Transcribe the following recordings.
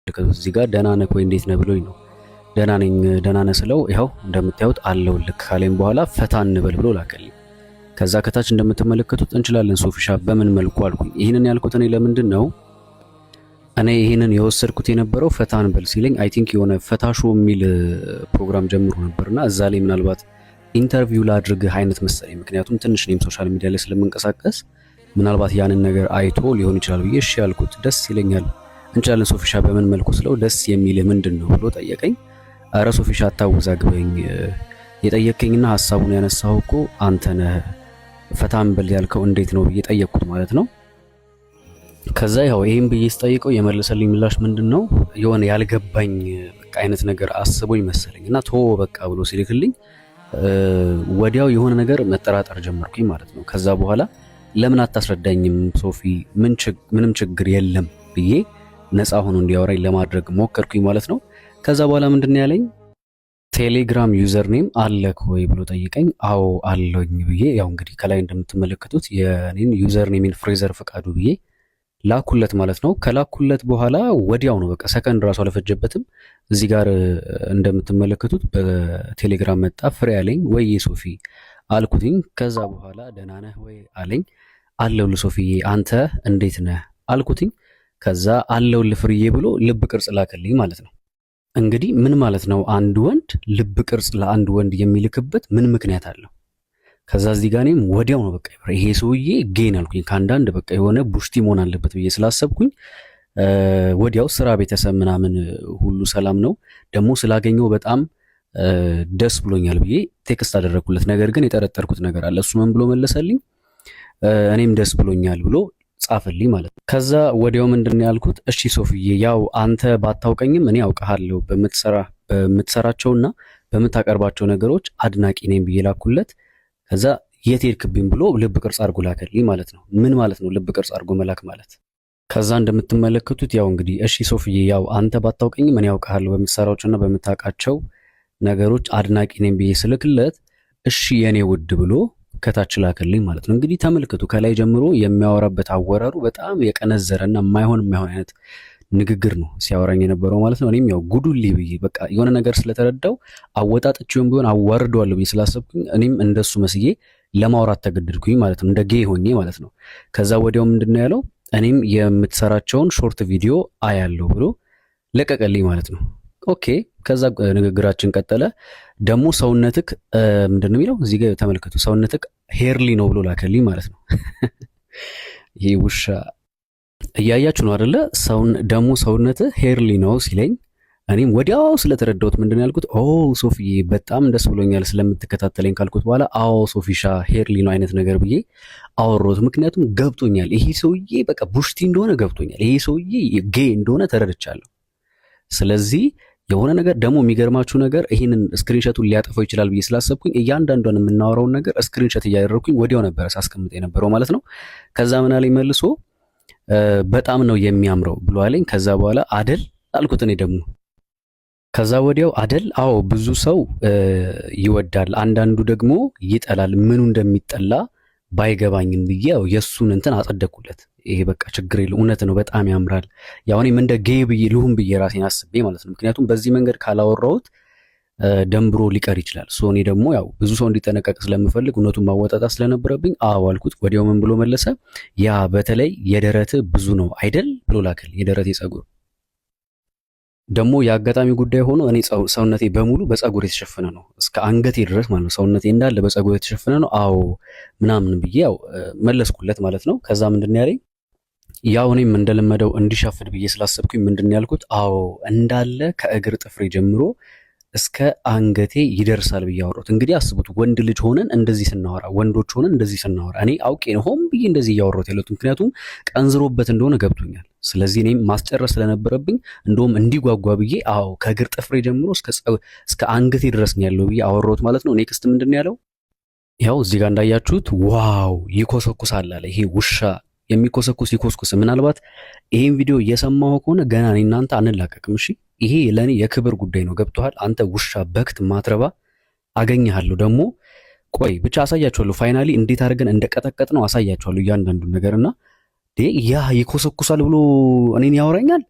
እዚህ ጋር ደህና ነህ ወይ እንዴት ነህ ብሎኝ ነው። ደህና ነኝ ደህና ነህ ስለው ይኸው እንደምታዩት አለው ልክ ካለኝ በኋላ ፈታ እንበል ብሎ ላከልኝ። ከዛ ከታች እንደምትመለከቱት እንችላለን ሶፊሻ በምን መልኩ አልኩኝ። ይህንን ያልኩት እኔ ለምንድን ነው እኔ ይህንን የወሰድኩት የነበረው ፈታ እንበል ሲለኝ አይ ቲንክ የሆነ ፈታሾ የሚል ፕሮግራም ጀምሮ ነበርና እዛ ላይ ምናልባት ኢንተርቪው ላድርግህ አይነት መሰለኝ። ምክንያቱም ትንሽ እኔም ሶሻል ሚዲያ ላይ ስለምንቀሳቀስ ምናልባት ያንን ነገር አይቶ ሊሆን ይችላል ብዬ እሺ ያልኩት። ደስ ይለኛል እንችላለን ሶፊሻ በምን መልኩ ስለው ደስ የሚልህ ምንድን ነው ብሎ ጠየቀኝ። አረ ሶፊሻ አታወዛግበኝ፣ የጠየቀኝና ሐሳቡን ያነሳው እኮ አንተ ነህ፣ ፈታ እንበል ያልከው እንዴት ነው ብዬ ጠየቅኩት ማለት ነው። ከዛ ያው ይሄን ብዬ ስጠይቀው የመለሰልኝ ምላሽ ምንድን ነው የሆነ ያልገባኝ በቃ አይነት ነገር አስቦኝ መሰለኝ እና ቶ በቃ ብሎ ሲልክልኝ ወዲያው የሆነ ነገር መጠራጠር ጀመርኩኝ ማለት ነው። ከዛ በኋላ ለምን አታስረዳኝም ሶፊ፣ ምንም ችግር የለም ብዬ ነፃ ሆኖ እንዲያወራኝ ለማድረግ ሞከርኩኝ ማለት ነው። ከዛ በኋላ ምንድን ያለኝ ቴሌግራም ዩዘር ኔም አለክ ወይ ብሎ ጠይቀኝ። አዎ አለኝ ብዬ ያው እንግዲህ ከላይ እንደምትመለከቱት የኔን ዩዘር ኔምን ፍሬዘር ፈቃዱ ብዬ ላኩለት ማለት ነው። ከላኩለት በኋላ ወዲያው ነው በቃ ሰከንድ ራሱ አልፈጀበትም። እዚህ ጋር እንደምትመለከቱት በቴሌግራም መጣ። ፍሬ አለኝ ወይ ሶፊ አልኩትኝ። ከዛ በኋላ ደህና ነህ ወይ አለኝ። አለሁልህ ሶፊዬ አንተ እንዴት ነህ አልኩትኝ። ከዛ አለሁልህ ፍርዬ ብሎ ልብ ቅርጽ ላከልኝ ማለት ነው። እንግዲህ ምን ማለት ነው አንድ ወንድ ልብ ቅርጽ ለአንድ ወንድ የሚልክበት ምን ምክንያት አለው? ከዛ እዚህ ጋር እኔም ወዲያው ነው በቃ ይሄ ሰውዬ ጌን አልኩኝ። ከአንዳንድ በቃ የሆነ ቡሽቲ መሆን አለበት ብዬ ስላሰብኩኝ ወዲያው ስራ፣ ቤተሰብ ምናምን ሁሉ ሰላም ነው ደግሞ ስላገኘው በጣም ደስ ብሎኛል ብዬ ቴክስት አደረግኩለት። ነገር ግን የጠረጠርኩት ነገር አለ። እሱ ምን ብሎ መለሰልኝ? እኔም ደስ ብሎኛል ብሎ ጻፈልኝ ማለት ነው። ከዛ ወዲያው ምንድን ያልኩት እሺ ሶፊዬ ያው አንተ ባታውቀኝም እኔ አውቃለሁ በምትሰራቸውና በምታቀርባቸው ነገሮች አድናቂ ነኝ ብዬ ላኩለት። ከዛ የት ሄድክብኝ ብሎ ልብ ቅርጽ አድርጎ ላከልኝ ማለት ነው። ምን ማለት ነው ልብ ቅርጽ አድርጎ መላክ ማለት? ከዛ እንደምትመለከቱት ያው እንግዲህ እሺ ሶፊዬ ያው አንተ ባታውቀኝም እኔ አውቃለሁ በምትሰራቸውና በምታውቃቸው ነገሮች አድናቂ ነኝ ብዬ ስልክለት እሺ የኔ ውድ ብሎ ከታች ላከልኝ ማለት ነው። እንግዲህ ተመልከቱ ከላይ ጀምሮ የሚያወራበት አወራሩ በጣም የቀነዘረና የማይሆን አይነት ንግግር ነው ሲያወራኝ የነበረው ማለት ነው። እኔም ያው ጉዱልኝ ብዬ በቃ የሆነ ነገር ስለተረዳው አወጣጥቼውም ቢሆን አዋርደዋለሁ ብዬ ስላሰብኩኝ እኔም እንደሱ መስዬ ለማውራት ተገደድኩኝ ማለት ነው፣ እንደ ጌ ሆኜ ማለት ነው። ከዛ ወዲያው ምንድነው ያለው እኔም የምትሰራቸውን ሾርት ቪዲዮ አያለሁ ብሎ ለቀቀልኝ ማለት ነው። ኦኬ ከዛ ንግግራችን ቀጠለ። ደግሞ ሰውነትክ ምንድነው የሚለው እዚህ ጋር ተመልከቱ፣ ሰውነትክ ሄርሊ ነው ብሎ ላከልኝ ማለት ነው። ይሄ ውሻ እያያችሁ ነው አይደለ? ደግሞ ሰውነትህ ሄርሊ ነው ሲለኝ እኔም ወዲያው ስለተረዳሁት ምንድን ያልኩት ኦ ሶፊዬ በጣም ደስ ብሎኛል ስለምትከታተለኝ ካልኩት በኋላ አዎ ሶፊሻ ሄርሊ ነው አይነት ነገር ብዬ አወራሁት። ምክንያቱም ገብቶኛል ይሄ ሰውዬ በቃ ቡሽቲ እንደሆነ ገብቶኛል። ይሄ ሰውዬ ጌ እንደሆነ ተረድቻለሁ። ስለዚህ የሆነ ነገር ደግሞ የሚገርማችሁ ነገር ይህንን ስክሪንሾቱን ሊያጠፋው ይችላል ብዬ ስላሰብኩኝ እያንዳንዷን የምናወራውን ነገር ስክሪንሾት እያደረግኩኝ ወዲያው ነበረ ሳስቀምጥ የነበረው ማለት ነው። ከዛ ምን አለኝ መልሶ በጣም ነው የሚያምረው ብሎ አለኝ። ከዛ በኋላ አደል አልኩት እኔ ደግሞ። ከዛ ወዲያው አደል አዎ ብዙ ሰው ይወዳል፣ አንዳንዱ ደግሞ ይጠላል። ምኑ እንደሚጠላ ባይገባኝም ብዬ ያው የሱን እንትን አጸደቁለት። ይሄ በቃ ችግር የለው እውነት ነው በጣም ያምራል። ያው እኔም እንደ ጌ ብዬ ልሁን ብዬ ራሴን አስቤ ማለት ነው። ምክንያቱም በዚህ መንገድ ካላወራሁት ደንብሮ ሊቀር ይችላል። ሶ እኔ ደግሞ ያው ብዙ ሰው እንዲጠነቀቅ ስለምፈልግ እውነቱን ማወጣጣት ስለነበረብኝ አዎ አልኩት። ወዲያው ምን ብሎ መለሰ? ያ በተለይ የደረት ብዙ ነው አይደል ብሎ ላከል። የደረት የጸጉር ደግሞ የአጋጣሚ ጉዳይ ሆኖ እኔ ሰውነቴ በሙሉ በጸጉር የተሸፈነ ነው እስከ አንገቴ ድረስ ማለት ነው። ሰውነቴ እንዳለ በጸጉር የተሸፈነ ነው። አዎ ምናምን ብዬ ያው መለስኩለት ማለት ነው። ከዛ ምንድን ያለኝ ያው እኔም እንደለመደው እንዲሻፍድ ብዬ ስላሰብኩኝ ምንድን ያልኩት አዎ እንዳለ ከእግር ጥፍሬ ጀምሮ እስከ አንገቴ ይደርሳል ብዬ አወራሁት። እንግዲህ አስቡት ወንድ ልጅ ሆነን እንደዚህ ስናወራ፣ ወንዶች ሆነን እንደዚህ ስናወራ እኔ አውቄ ነው ሆን ብዬ እንደዚህ እያወራሁት ያለሁት፣ ምክንያቱም ቀንዝሮበት እንደሆነ ገብቶኛል። ስለዚህ እኔም ማስጨረስ ስለነበረብኝ እንደውም እንዲጓጓ ብዬ አዎ ከእግር ጥፍሬ ጀምሮ እስከ አንገቴ ድረስ ነው ያለው ብዬ አወራሁት ማለት ነው። ኔክስት ምንድን ነው ያለው? ያው እዚህ ጋር እንዳያችሁት ዋው ይኮሰኩሳል አለ። ይሄ ውሻ የሚኮሰኩስ ይኮስኩስ። ምናልባት ይሄን ቪዲዮ እየሰማሁ ከሆነ ገና እኔ እናንተ አንላቀቅም። እሺ ይሄ ለኔ የክብር ጉዳይ ነው። ገብቶሃል? አንተ ውሻ በክት ማትረባ አገኘሃለሁ። ደግሞ ቆይ ብቻ አሳያችኋለሁ። ፋይናሊ እንዴት አድርገን እንደቀጠቀጥ ነው አሳያችኋለሁ እያንዳንዱን ነገርና ያ ይኮሰኩሳል ብሎ እኔን ያወራኛል።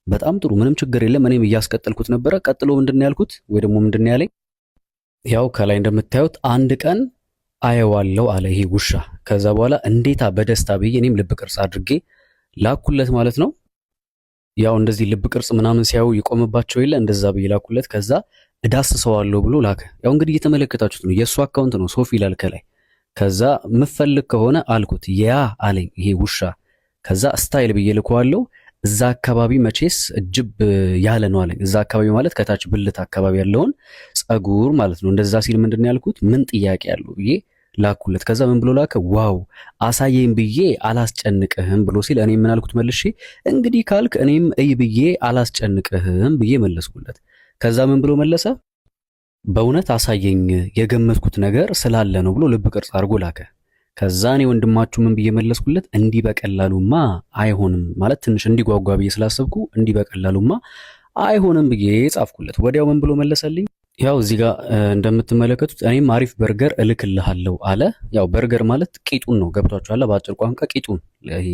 በጣም ጥሩ ምንም ችግር የለም። እኔም እያስቀጠልኩት ነበረ። ቀጥሎ ምንድነው ያልኩት ወይ ደግሞ ምንድነው ያለኝ? ያው ከላይ እንደምታዩት አንድ ቀን አየዋለው አለ ይሄ ውሻ። ከዛ በኋላ እንዴታ በደስታ ብዬ እኔም ልብ ቅርጽ አድርጌ ላኩለት ማለት ነው። ያው እንደዚህ ልብ ቅርጽ ምናምን ሲያዩ ይቆምባቸው የለ እንደዛ ብዬ ላኩለት። ከዛ እዳስሰዋለሁ ብሎ ላከ። ያው እንግዲህ እየተመለከታችሁት ነው፣ የእሱ አካውንት ነው ሶፊ ይላል ከላይ። ከዛ ምፈልግ ከሆነ አልኩት፣ ያ አለኝ ይሄ ውሻ። ከዛ ስታይል ብዬ ልከዋለሁ። እዛ አካባቢ መቼስ እጅብ ያለ ነው አለኝ። እዛ አካባቢ ማለት ከታች ብልት አካባቢ ያለውን ጸጉር ማለት ነው። እንደዛ ሲል ምንድን ያልኩት ምን ጥያቄ ያለው ብዬ ላኩለት። ከዛ ምን ብሎ ላከ? ዋው አሳየኝ ብዬ አላስጨንቅህም ብሎ ሲል እኔ ምን አልኩት መልሼ፣ እንግዲህ ካልክ እኔም እይ ብዬ አላስጨንቅህም ብዬ መለስኩለት። ከዛ ምን ብሎ መለሰ? በእውነት አሳየኝ የገመትኩት ነገር ስላለ ነው ብሎ ልብ ቅርጽ አድርጎ ላከ። ከዛ እኔ ወንድማችሁ ምን ብዬ መለስኩለት? እንዲህ በቀላሉማ አይሆንም ማለት ትንሽ እንዲጓጓ ብዬ ስላሰብኩ እንዲህ በቀላሉማ አይሆንም ብዬ ጻፍኩለት። ወዲያው ምን ብሎ መለሰልኝ? ያው እዚህ ጋር እንደምትመለከቱት እኔም አሪፍ በርገር እልክልሃለሁ አለ። ያው በርገር ማለት ቂጡን ነው፣ ገብቷችኋል? በአጭር ቋንቋ ቂጡን፣ ይሄ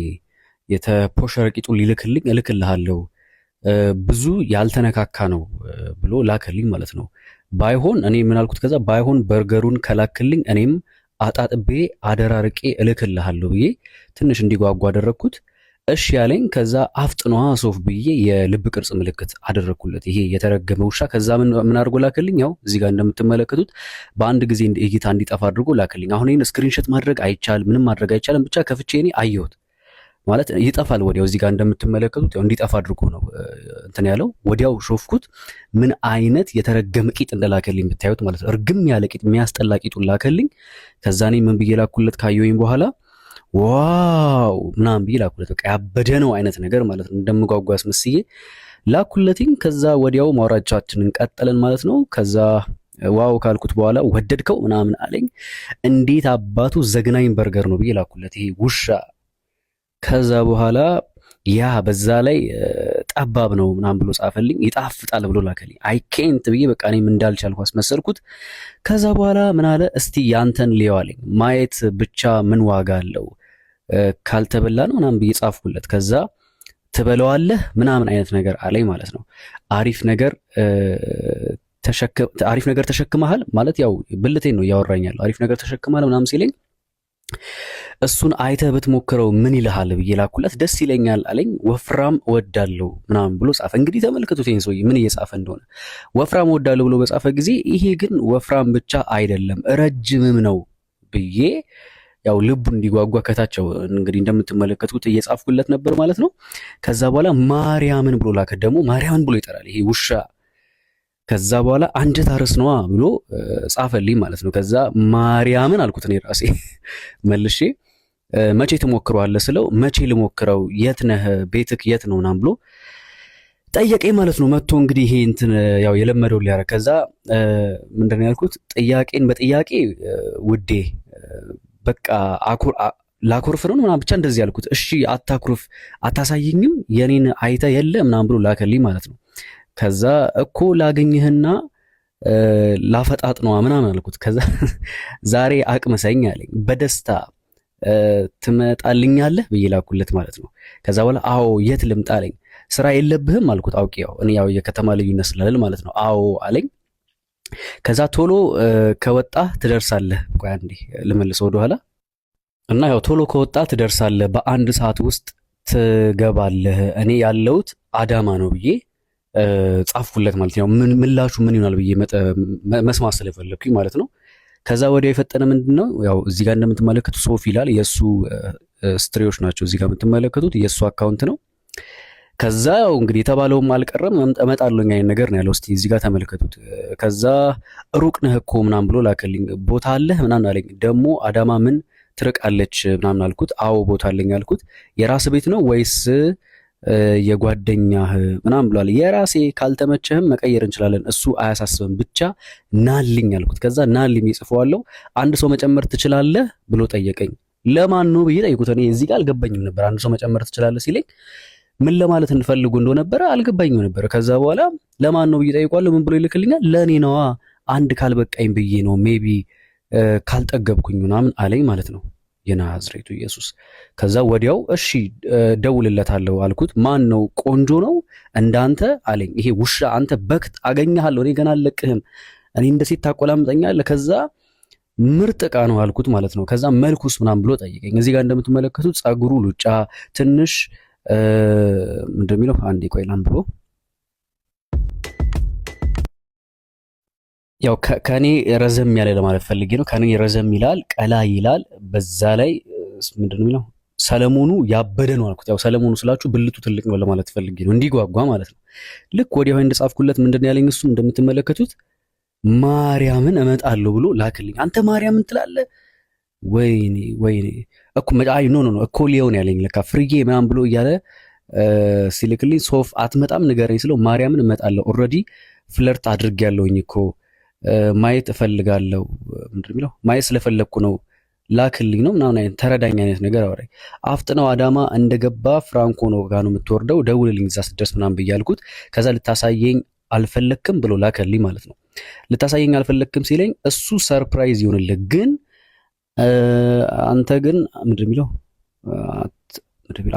የተፖሸረ ቂጡን ሊልክልኝ እልክልሃለሁ፣ ብዙ ያልተነካካ ነው ብሎ ላከልኝ ማለት ነው። ባይሆን እኔ ምን አልኩት? ከዛ ባይሆን በርገሩን ከላክልኝ እኔም አጣጥቤ አደራርቄ እልክልሃለሁ ብዬ ትንሽ እንዲጓጓ አደረግኩት። እሺ ያለኝ። ከዛ አፍጥኗ ሶፍ ብዬ የልብ ቅርጽ ምልክት አደረግኩለት፣ ይሄ የተረገመ ውሻ። ከዛ ምን አድርጎ ላክልኝ? ያው እዚህ ጋር እንደምትመለከቱት በአንድ ጊዜ እይታ እንዲጠፋ አድርጎ ላክልኝ። አሁን ይህን ስክሪንሾት ማድረግ አይቻልም፣ ምንም ማድረግ አይቻልም። ብቻ ከፍቼ እኔ አየሁት ማለት ይጠፋል ወዲያው። እዚህ ጋር እንደምትመለከቱት ያው እንዲጠፋ አድርጎ ነው እንትን ያለው። ወዲያው ሾፍኩት። ምን አይነት የተረገመ ቂጥ እንደላከልኝ ብታዩት ማለት ነው። እርግም ያለ ቂጥ፣ የሚያስጠላ ቂጡን ላከልኝ። ከዛ እኔ ምን ብዬ ላኩለት ካየሁኝ በኋላ ዋው ምናምን ብዬ ላኩለት። በቃ ያበደ ነው አይነት ነገር ማለት ነው። እንደምጓጓ አስመስዬ ላኩለትኝ። ከዛ ወዲያው ማውራቻችንን ቀጠለን ማለት ነው። ከዛ ዋው ካልኩት በኋላ ወደድከው ምናምን አለኝ። እንዴት አባቱ ዘግናኝ በርገር ነው ብዬ ላኩለት ይሄ ውሻ። ከዛ በኋላ ያ በዛ ላይ ጠባብ ነው ምናምን ብሎ ጻፈልኝ። ይጣፍጣል ብሎ ላከልኝ። አይ ኬንት ብዬ በቃ እኔም እንዳልቻልኩ አስመሰልኩት። ከዛ በኋላ ምን አለ? እስቲ ያንተን ሊየው አለኝ። ማየት ብቻ ምን ዋጋ አለው ካልተበላ ነው ምናምን ብዬ ጻፍኩለት። ከዛ ትበለዋለህ ምናምን አይነት ነገር አለኝ ማለት ነው። አሪፍ ነገር ተሸክመሃል ማለት ያው ብልቴን ነው እያወራኛለሁ። አሪፍ ነገር ተሸክመሃል ምናምን ሲለኝ እሱን አይተህ ብትሞክረው ምን ይልሃል ብዬ ላኩለት። ደስ ይለኛል አለኝ። ወፍራም እወዳለሁ ምናምን ብሎ ጻፈ። እንግዲህ ተመልከቱት ይሄን ሰውዬ ምን እየጻፈ እንደሆነ። ወፍራም እወዳለሁ ብሎ በጻፈ ጊዜ ይሄ ግን ወፍራም ብቻ አይደለም ረጅምም ነው ብዬ ያው ልቡ እንዲጓጓ ከታቸው እንግዲህ እንደምትመለከቱት እየጻፍኩለት ነበር ማለት ነው። ከዛ በኋላ ማርያምን ብሎ ላከ። ደግሞ ማርያምን ብሎ ይጠራል ይሄ ውሻ። ከዛ በኋላ አንጀት አርስ ነዋ ብሎ ጻፈልኝ ማለት ነው። ከዛ ማርያምን አልኩት እኔ ራሴ መልሼ። መቼ ትሞክረዋለህ ስለው መቼ ልሞክረው፣ የት ነህ፣ ቤትክ የት ነው ምናምን ብሎ ጠየቀኝ ማለት ነው። መጥቶ እንግዲህ ይሄ እንትን ያው የለመደው ሊያረግ። ከዛ ምንድን ነው ያልኩት? ጥያቄን በጥያቄ ውዴ በቃ ላኮርፍ ነው ምናምን ብቻ እንደዚህ ያልኩት። እሺ አታኩርፍ፣ አታሳየኝም የኔን አይተ የለ ምናምን ብሎ ላከልኝ ማለት ነው። ከዛ እኮ ላገኝህና ላፈጣጥነዋ ምናምን አልኩት። ከዛ ዛሬ አቅምሰኝ አለኝ። በደስታ ትመጣልኛለህ ብዬ ላኩለት ማለት ነው። ከዛ በኋላ አዎ የት ልምጣ አለኝ። ስራ የለብህም አልኩት። አውቄ ያው እኔ ያው የከተማ ልዩነት ስላለ ማለት ነው። አዎ አለኝ። ከዛ ቶሎ ከወጣህ ትደርሳለህ። ቆይ አንዴ ልመልሰው ወደኋላ እና ያው ቶሎ ከወጣ ትደርሳለህ፣ በአንድ ሰዓት ውስጥ ትገባለህ፣ እኔ ያለሁት አዳማ ነው ብዬ ጻፍኩለት ማለት ነው። ምላሹ ምን ይሆናል ብዬ መስማት ስለፈለኩኝ ማለት ነው። ከዛ ወዲያ የፈጠነ ምንድነው ያው እዚህ ጋር እንደምትመለከቱት ሶፊ ይላል። የሱ ስትሪዎች ናቸው እዚህ ጋር የምትመለከቱት፣ የሱ አካውንት ነው። ከዛ ያው እንግዲህ የተባለውም አልቀረም እመጣለሁኝ አይነት ነገር ነው ያለው። እስቲ እዚህ ጋር ተመልከቱት። ከዛ ሩቅ ነህ እኮ ምናምን ብሎ ላከልኝ። ቦታ አለህ ምናምን አለኝ። ደግሞ አዳማ ምን ትርቃለች ምናምን አልኩት። አዎ ቦታ አለኝ አልኩት። የራስ ቤት ነው ወይስ የጓደኛህ ምናምን ብሏል። የራሴ ካልተመቸህም መቀየር እንችላለን፣ እሱ አያሳስብም፣ ብቻ ናልኝ አልኩት። ከዛ ናልኝ ይጽፈዋለሁ። አንድ ሰው መጨመር ትችላለህ ብሎ ጠየቀኝ። ለማን ነው ብዬ ጠይቁት። እኔ እዚህ ጋር አልገባኝም ነበር። አንድ ሰው መጨመር ትችላለህ ሲለኝ ምን ለማለት እንፈልጉ እንደሆነ ነበር አልገባኝም ነበር። ከዛ በኋላ ለማን ነው ብዬ ጠይቋለሁ። ምን ብሎ ይልክልኛል? ለእኔ ነዋ፣ አንድ ካልበቃኝ ብዬ ነው፣ ሜቢ ካልጠገብኩኝ ምናምን አለኝ ማለት ነው። የናዝሬቱ ኢየሱስ። ከዛ ወዲያው እሺ ደውልለታለሁ አልኩት። ማን ነው? ቆንጆ ነው እንዳንተ አለኝ። ይሄ ውሻ አንተ በክት አገኘሃለሁ፣ እኔ ገና አልለቅህም፣ እኔ እንደ ሴት ታቆላምጠኛለህ። ከዛ ምርጥ ዕቃ ነው አልኩት ማለት ነው። ከዛ መልኩስ ምናምን ብሎ ጠይቀኝ። እዚህ ጋር እንደምትመለከቱት ጸጉሩ ሉጫ ትንሽ እንደሚለው አንዴ ቆይ ላንብበው። ያው ከኔ ረዘም ያለ ለማለት ፈልጌ ነው። ከኔ ረዘም ይላል፣ ቀላ ይላል። በዛ ላይ ምንድነው የሚለው ሰለሞኑ ያበደ ነው አልኩት። ያው ሰለሞኑ ስላችሁ ብልቱ ትልቅ ነው ለማለት ፈልጌ ነው፣ እንዲጓጓ ማለት ነው። ልክ ወዲያው እንደጻፍኩለት ምንድነው ያለኝ እሱም እንደምትመለከቱት ማርያምን እመጣለሁ ብሎ ላክልኝ። አንተ ማርያምን ትላለህ? ወይኔ ወይኔ እኮ አይ ኖ ኖ ኖ እኮ ሊሆን ያለኝ ለካ ፍርዬ ምናምን ብሎ እያለ ሲልክልኝ ሶፍ አትመጣም ንገረኝ ስለው ማርያምን እመጣለሁ ኦልሬዲ ፍለርት አድርጌያለሁኝ እኮ ማየት እፈልጋለሁ። ምንድን የሚለው ማየት ስለፈለግኩ ነው ላክልኝ ነው ምናምን አይነት ተረዳኝ አይነት ነገር አወራኝ። አፍጥነው አዳማ እንደገባ ፍራንኮ ነው ጋር ነው የምትወርደው፣ ደውልልኝ እዛ ስትደርስ ምናምን ብያልኩት። ከዛ ልታሳየኝ አልፈለክም ብሎ ላከልኝ ማለት ነው። ልታሳየኝ አልፈለክም ሲለኝ እሱ ሰርፕራይዝ ይሆንልህ ግን አንተ ግን ምንድን የሚለው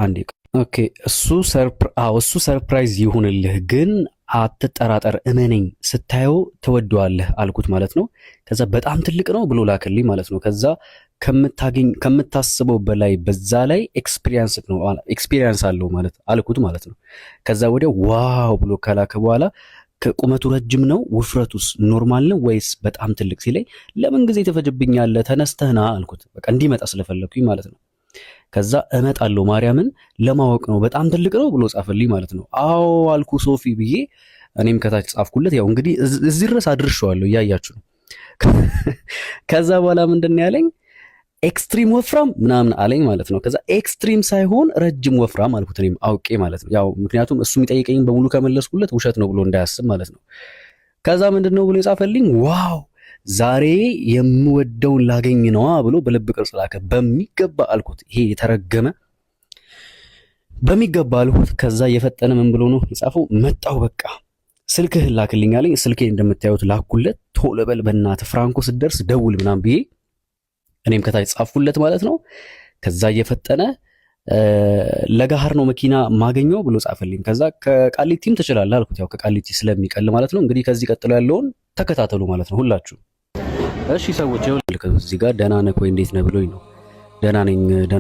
አንዴ ኦኬ እሱ ሰርፕራይዝ ይሁንልህ ግን አትጠራጠር፣ እመነኝ፣ ስታየው ትወደዋለህ አልኩት ማለት ነው። ከዛ በጣም ትልቅ ነው ብሎ ላክልኝ ማለት ነው። ከዛ ከምታስበው በላይ በዛ ላይ ኤክስፒሪየንስ አለው ማለት አልኩት ማለት ነው። ከዛ ወዲያው ዋው ብሎ ከላከ በኋላ ከቁመቱ ረጅም ነው ውፍረቱስ ኖርማል ነው ወይስ በጣም ትልቅ ሲለኝ ለምን ጊዜ ትፈጅብኛለህ ተነስተህና አልኩት። በቃ እንዲመጣ ስለፈለኩኝ ማለት ነው። ከዛ እመጣለሁ ማርያምን ለማወቅ ነው በጣም ትልቅ ነው ብሎ ጻፈልኝ ማለት ነው። አዎ አልኩ ሶፊ ብዬ እኔም ከታች ጻፍኩለት። ያው እንግዲህ እዚህ ድረስ አድርሼዋለሁ እያያችሁ ነው። ከዛ በኋላ ምንድን ነው ያለኝ ኤክስትሪም ወፍራም ምናምን አለኝ ማለት ነው። ከዛ ኤክስትሪም ሳይሆን ረጅም ወፍራም አልኩት እኔም አውቄ ማለት ነው። ያው ምክንያቱም እሱ የሚጠይቀኝ በሙሉ ከመለስኩለት ውሸት ነው ብሎ እንዳያስብ ማለት ነው። ከዛ ምንድን ነው ብሎ የጻፈልኝ ዋው ዛሬ የምወደውን ላገኝ ነዋ ብሎ በልብ ቅርጽ ላከ። በሚገባ አልኩት። ይሄ የተረገመ በሚገባ አልኩት። ከዛ የፈጠነ ምን ብሎ ነው የጻፈው? መጣው በቃ ስልክህን ላክልኝ አለኝ። ስልኬ እንደምታዩት ላኩለት። ቶሎ በል በእናትህ ፍራንኮ ስትደርስ ደውል ምናምን ብዬ እኔም ከታች ጻፍኩለት ማለት ነው። ከዛ እየፈጠነ ለጋሃር ነው መኪና ማገኘው ብሎ ጻፈልኝ። ከዛ ከቃሊቲም ትችላለህ አልኩት። ያው ከቃሊቲ ስለሚቀል ማለት ነው። እንግዲህ ከዚህ ቀጥሎ ያለውን ተከታተሉ ማለት ነው ሁላችሁ። እሺ ሰዎች፣ ይኸውልህ እዚህ ጋር ደህና ነህ ወይ እንዴት ነህ ብሎኝ ነው። ደህና ነኝ